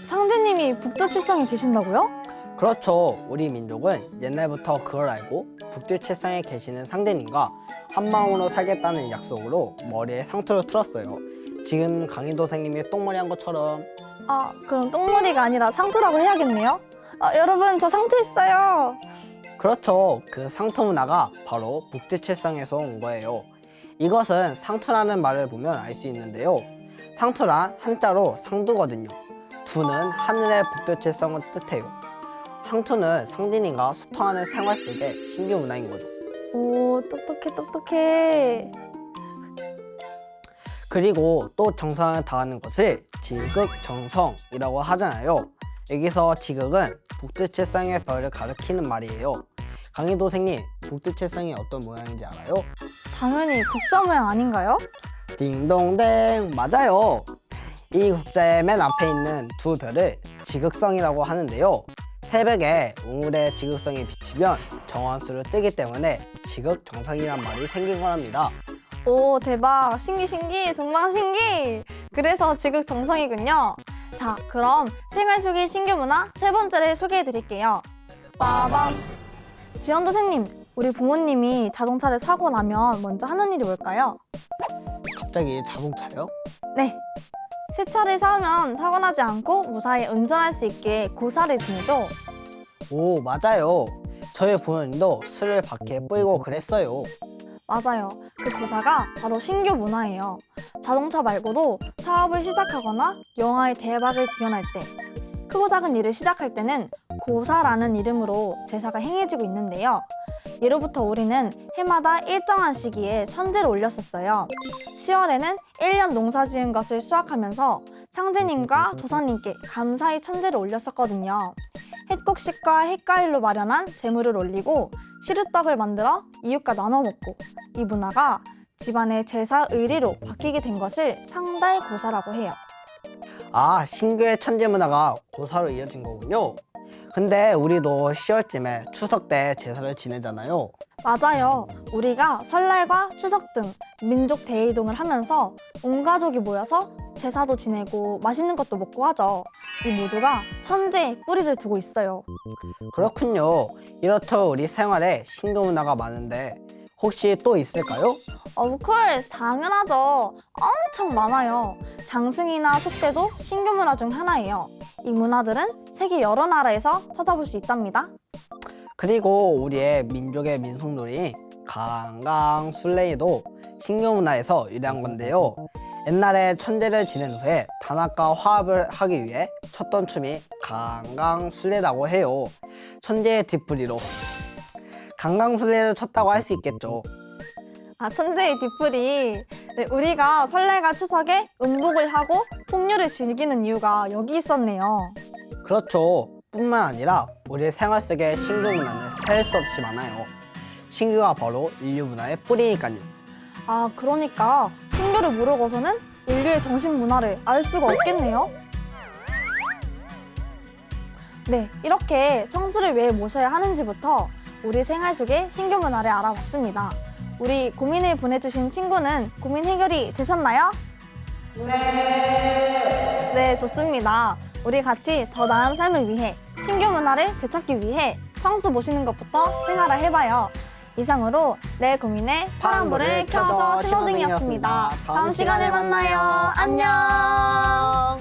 S8: 상대님이 북두 칠성에 계신다고요?
S7: 그렇죠. 우리 민족은 옛날부터 그걸 알고 북두 칠성에 계시는 상대님과 한 마음으로 살겠다는 약속으로 머리에 상투를 틀었어요. 지금 강희도 선생님이 똥머리 한 것처럼.
S8: 아, 그럼 똥머리가 아니라 상투라고 해야겠네요. 여러분, 저 상투 있어요.
S7: 그렇죠. 그 상투 문화가 바로 북두 칠성에서 온 거예요. 이것은 상투라는 말을 보면 알 수 있는데요. 상투란 한자로 상두거든요. 두는 하늘의 북두 칠성을 뜻해요. 상투는 상대님과 소통하는 생활 속의 신규 문화인 거죠.
S8: 오, 똑똑해.
S7: 그리고 또 정성을 다하는 것을 지극정성이라고 하잖아요. 여기서 지극은 북두칠성의 별을 가리키는 말이에요. 강희도 선생님, 북두칠성이 어떤 모양인지 알아요?
S8: 당연히 국자 모양 아닌가요?
S7: 딩동댕, 맞아요. 이 국자의 맨 앞에 있는 두 별을 지극성이라고 하는데요. 새벽에 우물의 지극성이 비치면 정원수를 뜨기 때문에 지극정성이란 말이 생긴 거랍니다.
S8: 오, 대박. 신기, 정말 신기. 그래서 지극정성이군요. 자, 그럼 생활 속의 신규 문화 세 번째를 소개해 드릴게요. 빠밤. 지연도 선생님, 우리 부모님이 자동차를 사고 나면 먼저 하는 일이 뭘까요?
S7: 갑자기 자동차요?
S8: 네. 새 차를 사면 사고 나지 않고 무사히 운전할 수 있게 고사를 지내죠.
S7: 오, 맞아요. 저희 부모님도 술을 밖에 뿌리고 그랬어요.
S8: 맞아요. 그 고사가 바로 신규 문화예요. 자동차 말고도 사업을 시작하거나 영화의 대박을 기원할 때, 크고 작은 일을 시작할 때는 고사라는 이름으로 제사가 행해지고 있는데요. 예로부터 우리는 해마다 일정한 시기에 천제를 올렸었어요. 10월에는 1년 농사 지은 것을 수확하면서 상제님과 조상님께 감사의 천제를 올렸었거든요. 햇곡식과 햇과일로 마련한 제물을 올리고 시루떡을 만들어 이웃과 나눠 먹고, 이 문화가 집안의 제사 의리로 바뀌게 된 것을 상달고사라고 해요.
S7: 아, 신규의 천재 문화가 고사로 이어진 거군요. 근데 우리도 10월쯤에 추석 때 제사를 지내잖아요.
S8: 맞아요. 우리가 설날과 추석 등 민족 대이동을 하면서 온 가족이 모여서 제사도 지내고 맛있는 것도 먹고 하죠. 이 모두가 천재의 뿌리를 두고 있어요.
S7: 그렇군요. 이렇듯 우리 생활에 신규 문화가 많은데 혹시 또 있을까요?
S8: Of course, 당연하죠. 엄청 많아요. 장승이나 속대도 신규 문화 중 하나예요. 이 문화들은 세계 여러 나라에서 찾아볼 수 있답니다.
S7: 그리고 우리의 민족의 민속놀이 강강술래도 신규 문화에서 유래한 건데요. 옛날에 천재를 지낸 후에 단합과 화합을 하기 위해 췄던 춤이 강강술래라고 해요. 천재의 뒷풀이로 강강술래를 췄다고 할 수 있겠죠.
S8: 아, 천재의 뒤풀이. 네, 우리가 설날과 추석에 음복을 하고 풍류를 즐기는 이유가 여기 있었네요.
S7: 그렇죠. 뿐만 아니라 우리 생활 속의 신규 문화는 셀 수 없이 많아요. 신규가 바로 인류 문화의 뿌리니까요.
S8: 아, 그러니까 신규를 모르고서는 인류의 정신 문화를 알 수가 없겠네요. 네, 이렇게 청수를 왜 모셔야 하는지부터 우리 생활 속의 신규 문화를 알아봤습니다. 우리 고민을 보내주신 친구는 고민 해결이 되셨나요? 네, 좋습니다. 우리 같이 더 나은 삶을 위해 신규 문화를 되찾기 위해 청수 모시는 것부터 생활을 해봐요. 이상으로 내 고민에 파란불을 켜줘 신호등이었습니다. 다음 시간에 만나요. 안녕.